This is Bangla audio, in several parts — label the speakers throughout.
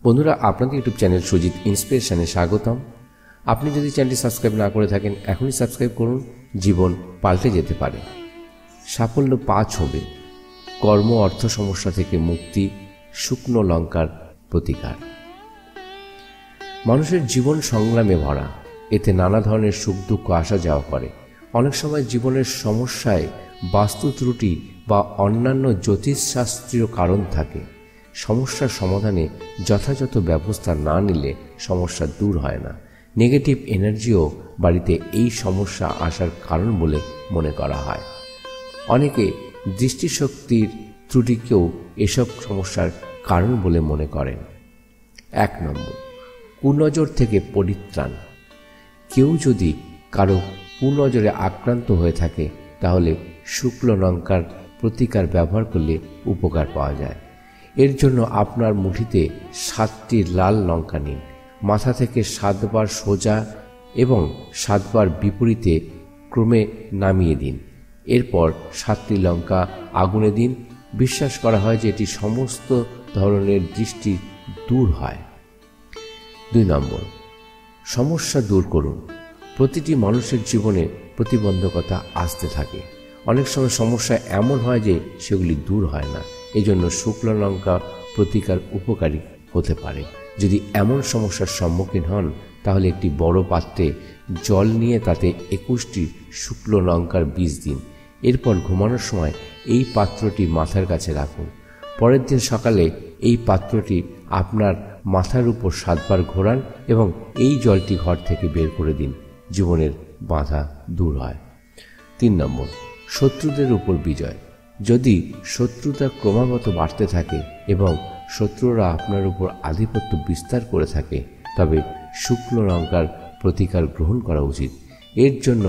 Speaker 1: বন্ধুরা, আপনাদের ইউটিউব চ্যানেল সুজিত ইন্সপিরেশনে স্বাগতম। আপনি যদি চ্যানেলটি সাবস্ক্রাইব না করে থাকেন, এখনই সাবস্ক্রাইব করুন। জীবন পাল্টে যেতে পারে। সাফল্য 5 হবে। কর্ম অর্থ সমস্যা থেকে মুক্তি, শুকনো লঙ্কার প্রতিকার। মানুষের জীবন সংগ্রামে ভরা, এতে নানা ধরনের সুখ দুঃখ আসা যাওয়া করে। অনেক সময় জীবনের সমস্যায় বাস্তু ত্রুটি বা অন্যান্য জ্যোতিষশাস্ত্রীয় কারণ থাকে। সমস্যার সমাধানে যথাযথ ব্যবস্থা না নিলে সমস্যা দূর হয় না। নেগেটিভ এনার্জিও বাড়িতে এই সমস্যা আসার কারণ বলে মনে করা হয়। অনেকে দৃষ্টিশক্তির ত্রুটিকেও এসব সমস্যার কারণ বলে মনে করেন। 1 নম্বর, কুনজর থেকে পরিত্রাণ। কেউ যদি কারো কুনজরে আক্রান্ত হয়ে থাকে তাহলে শুক্ল লঙ্কার প্রতিকার ব্যবহার করলে উপকার পাওয়া যায়। এর জন্য আপনার মুঠিতে 7টি লাল লঙ্কা নিন। মাথা থেকে 7 বার সোজা এবং 7 বার বিপরীতে ক্রমে নামিয়ে দিন। এরপর 7টি লঙ্কা আগুনে দিন। বিশ্বাস করা হয় যে এটি সমস্ত ধরনের দৃষ্টি দূর হয়। 2 নম্বর, সমস্যা দূর করুন। প্রতিটি মানুষের জীবনে প্রতিবন্ধকতা আসতে থাকে। অনেক সময় সমস্যা এমন হয় যে সেগুলি দূর হয় না। এজন্য শুকনো লঙ্কা প্রতিকার উপকারী হতে পারে। যদি এমন সমস্যার সম্মুখীন হন তাহলে একটি বড় পাত্রে জল নিয়ে তাতে 21টি শুকনো লঙ্কার বীজ দিন। এরপর ঘুমানোর সময় এই পাত্রটি মাথার কাছে রাখুন। পরের দিন সকালে এই পাত্রটি আপনার মাথার উপর 7 বার ঘোরান এবং এই জলটি ঘর থেকে বের করে দিন। জীবনের বাধা দূর হয়। 3 নম্বর, শত্রুদের উপর বিজয়। যদি শত্রুতা ক্রমাগত বাড়তে থাকে এবং শত্রুরা আপনার উপর আধিপত্য বিস্তার করে থাকে তবে শুকনো লঙ্কার প্রতিকার গ্রহণ করা উচিত। এর জন্য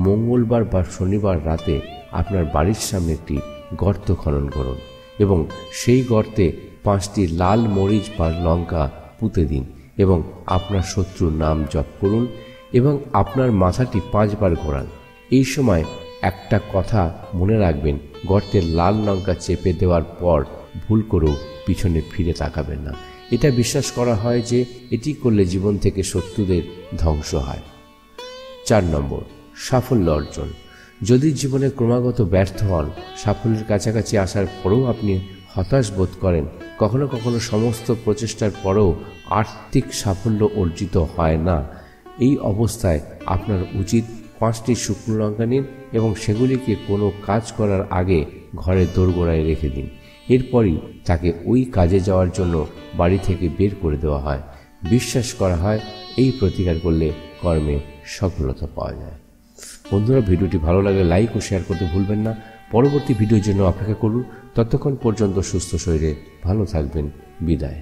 Speaker 1: মঙ্গলবার বা শনিবার রাতে আপনার বাড়ির সামনে একটি গর্ত খনন করুন এবং সেই গর্তে 5টি লাল মরিচ বা লঙ্কা পুঁতে দিন এবং আপনার শত্রুর নাম জপ করুন এবং আপনার মাথাটি 5 বার ঘোরান। এই সময় একটা কথা মনে রাখবেন, গর্তের লাল লঙ্কা চেপে দেওয়ার পর ভুল করেও পিছনে ফিরে তাকাবেন না। এটা বিশ্বাস করা হয় যে এটি করলে জীবন থেকে শত্রুদের ধ্বংস হয়। 4 নম্বর, সাফল্য অর্জন। যদি জীবনে ক্রমাগত ব্যর্থ হন, সাফল্যের কাছাকাছি আসার পরেও আপনি হতাশ বোধ করেন, কখনো কখনো সমস্ত প্রচেষ্টার পরেও আর্থিক সাফল্য অর্জিত হয় না, এই অবস্থায় আপনার উচিত 5টি শুকনো লঙ্কা নিন এবং সেগুলিকে কোনো কাজ করার আগে ঘরের দোরগোড়ায় রেখে দিন। এরপরই তাকে ওই কাজে যাওয়ার জন্য বাড়ি থেকে বের করে দেওয়া হয়। বিশ্বাস করা হয় এই প্রতিকার করলে কর্মে সফলতা পাওয়া যায়। বন্ধুরা, ভিডিওটি ভালো লাগলে লাইক ও শেয়ার করতে ভুলবেন না। পরবর্তী ভিডিওর জন্য অপেক্ষা করুন। ততক্ষণ পর্যন্ত সুস্থ শরীরে ভালো থাকবেন। বিদায়।